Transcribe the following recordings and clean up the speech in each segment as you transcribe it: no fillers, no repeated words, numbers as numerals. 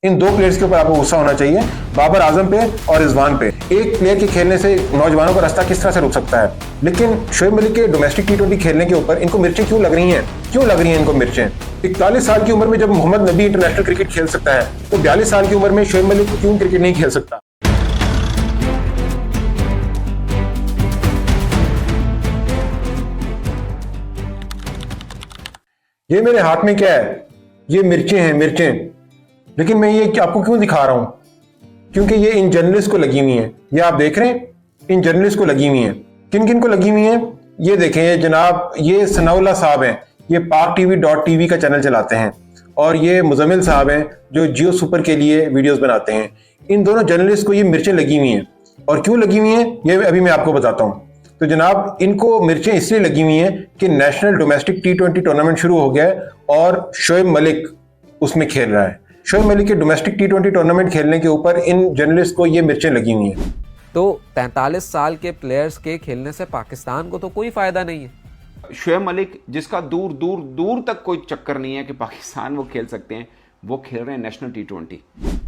इन दो प्लेयर्स के ऊपर आपको गुस्सा होना चाहिए, बाबर आजम पे और रिजवान पे। एक प्लेयर के खेलने से नौजवानों का रास्ता किस तरह से रुक सकता है, लेकिन शोएब मलिक के डोमेस्टिक टी20 खेलने के ऊपर इनको मिर्चें क्यों लग रही हैं? क्यों लग रही हैं इनको मिर्चें? 41 साल की उम्र में जब मोहम्मद नबी इंटरनेशनल क्रिकेट खेल सकता है, तो 42 साल की उम्र में शोएब मलिक क्यों क्रिकेट नहीं खेल सकता? ये मेरे हाथ में क्या है? ये मिर्चें हैं, मिर्चें। लेकिन मैं ये आपको क्यों दिखा रहा हूं? क्योंकि ये इन जर्नलिस्ट को लगी हुई हैं। ये आप देख रहे हैं, इन जर्नलिस्ट को लगी हुई हैं। किन किन को लगी हुई हैं? ये देखें, ये जनाब, ये सनाउल्लाह साहब हैं, ये PakTV.TV का चैनल चलाते हैं, और ये मुजम्मिल साहब हैं जो जियो सुपर के लिए वीडियोस बनाते हैं। इन दोनों जर्नलिस्ट को ये मिर्चें लगी हुई हैं। और क्यों लगी हुई हैं ये अभी मैं आपको बताता हूँ। तो जनाब, इनको मिर्चें इसलिए लगी हुई हैं कि नेशनल डोमेस्टिक टी20 टूर्नामेंट शुरू हो गया है और शोएब मलिक उसमें खेल रहा है। शोएब मलिक के डोमेस्टिक टी20 टूर्नामेंट खेलने के ऊपर इन जर्नलिस्ट को ये मिर्चें लगी हुई हैं। तो 43 साल के प्लेयर्स के खेलने से पाकिस्तान को तो कोई फायदा नहीं है। शोएब मलिक, जिसका दूर दूर दूर तक कोई चक्कर नहीं है कि पाकिस्तान वो खेल सकते हैं, वो खेल रहे हैं नेशनल टी20।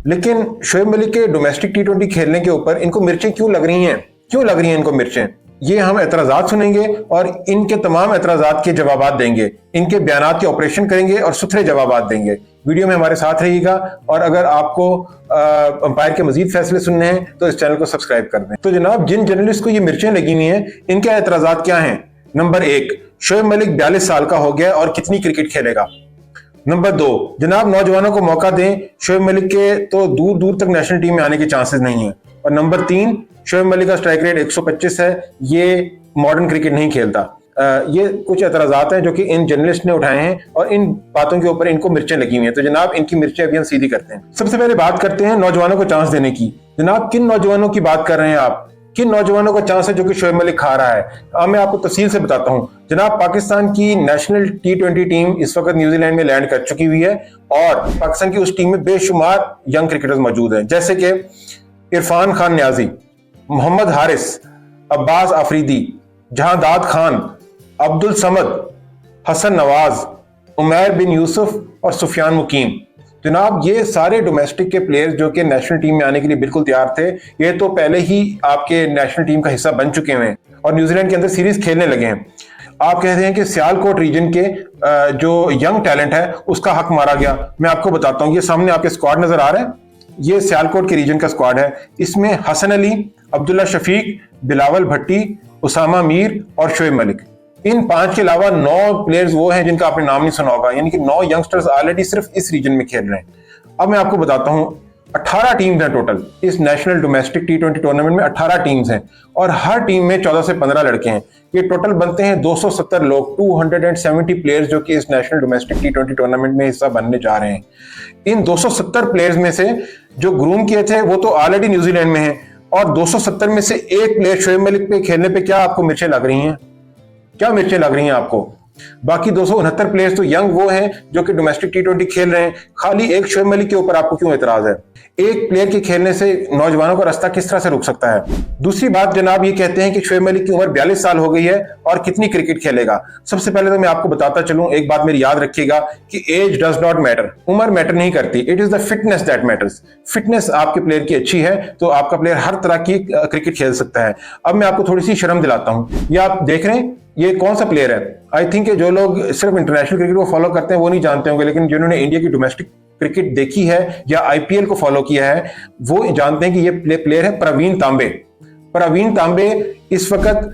लेकिन शोएब मलिक के डोमेस्टिक टी20 खेलने के ऊपर इनको मिर्चें क्यों लग रही हैं? क्यों लग रही हैं इनको मिर्चें? ये हम एतराज़ात सुनेंगे और इनके तमाम एतराज़ात के जवाब देंगे, इनके बयानात के ऑपरेशन करेंगे और सुथरे जवाब देंगे। वीडियो में हमारे साथ रहिएगा, और अगर आपको अंपायर के मजीद फैसले सुनने हैं तो इस चैनल को सब्सक्राइब कर दें। तो जनाब, जिन जर्नलिस्ट को ये मिर्चें लगी हुई हैं, इनके एतराज़ात क्या हैं? नंबर 1, शोएब मलिक 42 साल का हो गया और कितनी क्रिकेट खेलेगा। नंबर 2, जनाब, नौजवानों को मौका दें, शोएब मलिक के तो दूर दूर तक नेशनल टीम में आने के चांसेस नहीं है। और नंबर 3, शोएब मलिक का स्ट्राइक रेट 125 है, ये मॉडर्न क्रिकेट नहीं खेलता। ये कुछ एतराज़ात हैं जो कि इन जर्नलिस्ट ने उठाए हैं, और इन बातों के ऊपर इनको मिर्चें लगी हुई हैं। तो जनाब, इनकी मिर्चें अभी हम सीधी करते हैं। सबसे पहले बात करते हैं नौजवानों को चांस देने की। जनाब, किन नौजवानों की बात कर रहे हैं आप? किन नौजवानों का चांस है जो कि शोएब मलिक खा रहा है? अब मैं आपको तफसील से बताता हूं। जनाब, पाकिस्तान की नेशनल टी20 टीम इस वक्त न्यूजीलैंड में लैंड कर चुकी हुई है, और पाकिस्तान की उस टीम में बेशुमार यंग क्रिकेटर्स मौजूद हैं, जैसे कि इरफान खान न्याजी, मोहम्मद हारिस, अब्बास आफरीदी, जहांदाद खान, अब्दुल समद, हसन नवाज, उमैर बिन यूसुफ और सुफियान मुकीम। जनाब, ये सारे डोमेस्टिक के प्लेयर्स जो कि नेशनल टीम में आने के लिए बिल्कुल तैयार थे, ये तो पहले ही आपके नेशनल टीम का हिस्सा बन चुके हैं और न्यूजीलैंड के अंदर सीरीज खेलने लगे हैं। आप कहते हैं कि सियालकोट रीजन के जो यंग टैलेंट है उसका हक मारा गया। मैं आपको बताता हूँ, ये सामने आपके स्क्वाड नजर आ रहा है, ये सियालकोट के रीजन का स्क्वाड है। इसमें हसन अली, अब्दुल्ला शफीक, बिलावल भट्टी, उसामा मीर और शोएब मलिक। इन 5 के अलावा 9 प्लेयर्स वो हैं जिनका आपने नाम नहीं सुना होगा, यानी कि 9 यंगस्टर्स ऑलरेडी सिर्फ इस रीजन में खेल रहे हैं। अब मैं आपको बताता हूं, 18 टीम्स हैं टोटल इस नेशनल डोमेस्टिक टी20 टूर्नामेंट में। 18 टीम्स हैं और हर टीम में 14 से 15 लड़के हैं। ये टोटल बनते हैं 270 लोग, 270 प्लेयर्स जो कि इस नेशनल डोमेस्टिक टी20 टूर्नामेंट में हिस्सा बनने जा रहे हैं। इन 270 प्लेयर्स में से जो ग्रूम किए थे वो तो ऑलरेडी न्यूजीलैंड में है, और 270 में से एक प्लेयर शोएब मलिक पे खेलने पे क्या आपको मिर्चें लग रही हैं? क्या मिर्चें लग रही हैं आपको? बाकी 269 प्लेयर्स तो यंग वो हैं जो कि डोमेस्टिक टी20 खेल रहे हैं। खाली एक शोएब मलिक के ऊपर आपको क्यों एतराज है? एक प्लेयर के खेलने से नौजवानों का रास्ता किस तरह से रुक सकता है? दूसरी बात, जनाब, ये कहते हैं कि शोएब मलिक की उम्र 42 साल हो गई है और कितनी क्रिकेट खेलेगा। सबसे पहले तो मैं आपको बताता चलूं, एक बात मेरी याद रखिएगा कि एज डज नॉट मैटर, उम्र मैटर नहीं करती। It is the fitness that matters. Fitness आपके प्लेयर की अच्छी है तो आपका प्लेयर हर तरह की क्रिकेट खेल सकता है। अब मैं आपको थोड़ी सी शर्म दिलाता हूं। ये आप देख रहे हैं, ये कौन सा प्लेयर है? आई थिंक जो लोग सिर्फ इंटरनेशनल क्रिकेट को फॉलो करते हैं वो नहीं जानते होंगे, लेकिन जिन्होंने इंडिया की डोमेस्टिक क्रिकेट देखी है या आईपीएल को फॉलो किया है वो जानते हैं कि ये प्लेयर है प्रवीण तांबे। प्रवीण तांबे इस वक्त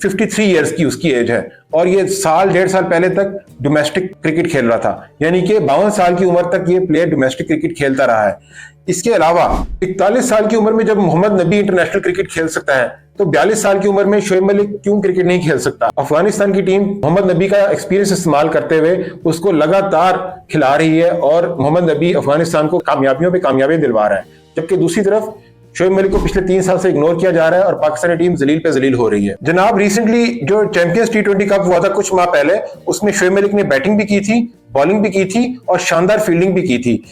53 इयर्स की उसकी एज है, और ये साल 1.5 साल पहले तक डोमेस्टिक क्रिकेट खेल रहा था, यानी कि 52 साल की उम्र तक ये प्लेयर डोमेस्टिक क्रिकेट खेलता रहा है। इसके अलावा 41 साल की उम्र में जब मोहम्मद नबी इंटरनेशनल क्रिकेट खेल सकता है, तो 42 साल की उम्र में शोएब मलिक क्यों क्रिकेट नहीं खेल सकता? अफगानिस्तान की टीम मोहम्मद नबी का एक्सपीरियंस इस्तेमाल करते हुए उसको लगातार खिला रही है, और मोहम्मद नबी अफगानिस्तान को कामयाबियों पे कामयाबियां दिलवा रहा है, जबकि दूसरी तरफ शोएब मलिक को पिछले 3 साल से इग्नोर किया जा रहा है और पाकिस्तानी टीम जलील पे जलील हो रही है। जनाब, रिसेंटली जो चैंपियंस टी20 कप हुआ था कुछ माह पहले, उसमें शोएब मलिक ने बैटिंग भी की थी, बॉलिंग भी की थी और शानदार फील्डिंग भी की थी।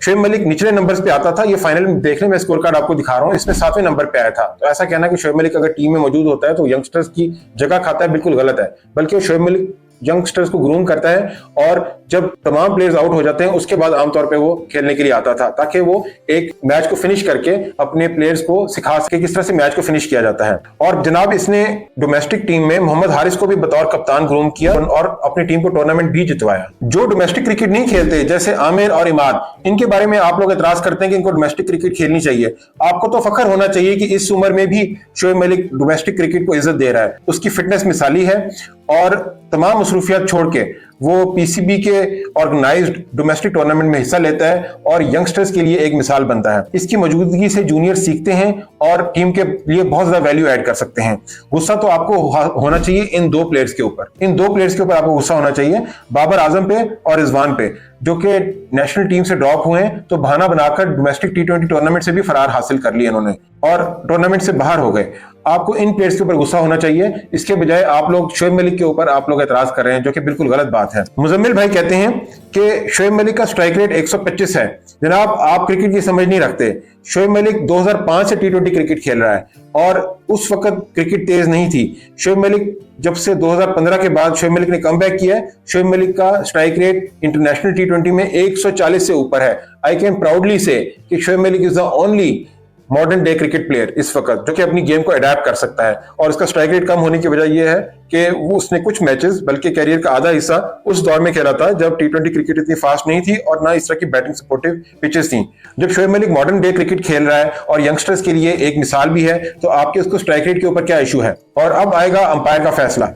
शोएब मलिक निचले नंबर्स पे आता था। ये फाइनल में देख लें, मैं स्कोर कार्ड आपको दिखा रहा हूं, इसमें 7वें नंबर पे आया था। तो ऐसा कहना कि शोएब मलिक अगर टीम में मौजूद होता है तो यंगस्टर्स की जगह खाता है, बिल्कुल गलत है। बल्कि शोएब मलिक यंगस्टर्स को ग्रूम करता है और जब तमाम प्लेयर्स आउट हो जाते हैं उसके बाद आमतौर पे वो खेलने के लिए आता था, ताकि वो एक मैच को फिनिश करके अपने प्लेयर्स को सिखा सके किस तरह से मैच को फिनिश किया जाता है। और जनाब इसने डोमेस्टिक टीम में मोहम्मद हारिस को भी बतौर कप्तान ग्रूम किया और अपनी टीम को टूर्नामेंट भी जितवाया। जो डोमेस्टिक क्रिकेट नहीं खेलते जैसे आमिर और इमाद, इनके बारे में आप लोग एतराज करते हैं कि इनको डोमेस्टिक क्रिकेट खेलनी चाहिए। आपको तो फख्र होना चाहिए कि इस उम्र में भी शोएब मलिक डोमेस्टिक क्रिकेट को इज्जत दे रहा है। उसकी फिटनेस मिसाली है और तमाम मसरूफियात छोड़ के वो पीसीबी के ऑर्गेनाइज्ड डोमेस्टिक टूर्नामेंट में हिस्सा लेता है और यंगस्टर्स के लिए एक मिसाल बनता है। इसकी मौजूदगी से जूनियर सीखते हैं और टीम के लिए बहुत ज्यादा वैल्यू ऐड कर सकते हैं। गुस्सा तो आपको होना चाहिए इन दो प्लेयर्स के ऊपर, आपको गुस्सा होना चाहिए, बाबर आजम पे और रिजवान पे, जो कि नेशनल टीम से ड्रॉप हुए हैं तो बहाना बनाकर डोमेस्टिक टी20 टूर्नामेंट से भी फरार हासिल कर लिया इन्होंने और टूर्नामेंट से बाहर हो गए। आपको इन प्लेयर्स के ऊपर गुस्सा होना चाहिए, इसके बजाय आप लोग शोएब मलिक के ऊपर आप लोग एतराज कर रहे हैं, जो कि बिल्कुल गलत बात है। मुजम्मिल भाई कहते हैं कि शोएब मलिक का स्ट्राइक रेट 125 है। जनाब आप क्रिकेट की समझ नहीं रखते। शोएब मलिक 2005 से टी20 क्रिकेट खेल रहा है और उस वक्त क्रिकेट तेज नहीं थी। शोएब मलिक जब से 2015 के बाद शोएब मलिक ने कमबैक किया है, शोएब मलिक का स्ट्राइक रेट इंटरनेशनल टी20 में 140 से ऊपर है। आई कैन प्राउडली से कि Shoaib Malik is the only modern day cricket player इस वक्त जो कि अपनी गेम को अडेप्ट कर सकता है। और उसका स्ट्राइक रेट कम होने की वजह यह है कि वो उसने कुछ मैचेस, बल्कि कैरियर का आधा हिस्सा उस दौर में खेला था जब टी20 क्रिकेट इतनी फास्ट नहीं थी और ना इस तरह की बैटिंग सपोर्टिव पिचेस थी। जब Shoaib Malik modern day cricket खेल रहा है और यंगस्टर्स के लिए एक मिसाल भी है, तो आपके उसको स्ट्राइक रेट के ऊपर क्या इशू है। और अब आएगा अंपायर का फैसला।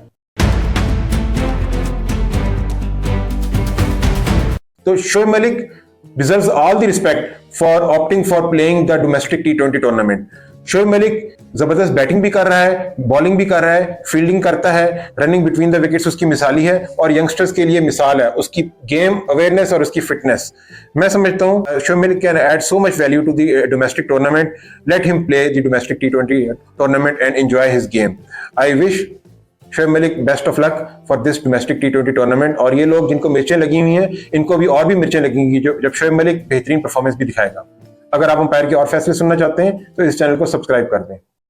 तो Shoaib Malik deserves all the respect for opting for playing the domestic T20 tournament. Shoaib Malik जबरदस्त बैटिंग भी कर रहा है, बॉलिंग भी कर रहा है, फील्डिंग करता है, रनिंग बिटवीन द विकेट्स उसकी मिसाली है और यंगस्टर्स के लिए मिसाल है उसकी गेम अवेयरनेस और उसकी फिटनेस। मैं समझता हूँ Shoaib Malik can add so much value to the domestic tournament. Let him play the domestic T20 tournament and enjoy his game. I wish Shoaib Malik best of luck for this domestic टी20 tournament. और ये लोग जिनको मिर्चें लगी हुई हैं इनको भी और भी मिर्चें लगेंगी जब शोएब मलिक बेहतरीन परफॉर्मेंस भी दिखाएगा। अगर आप अंपायर के और फैसले सुनना चाहते हैं तो इस चैनल को सब्सक्राइब कर दें।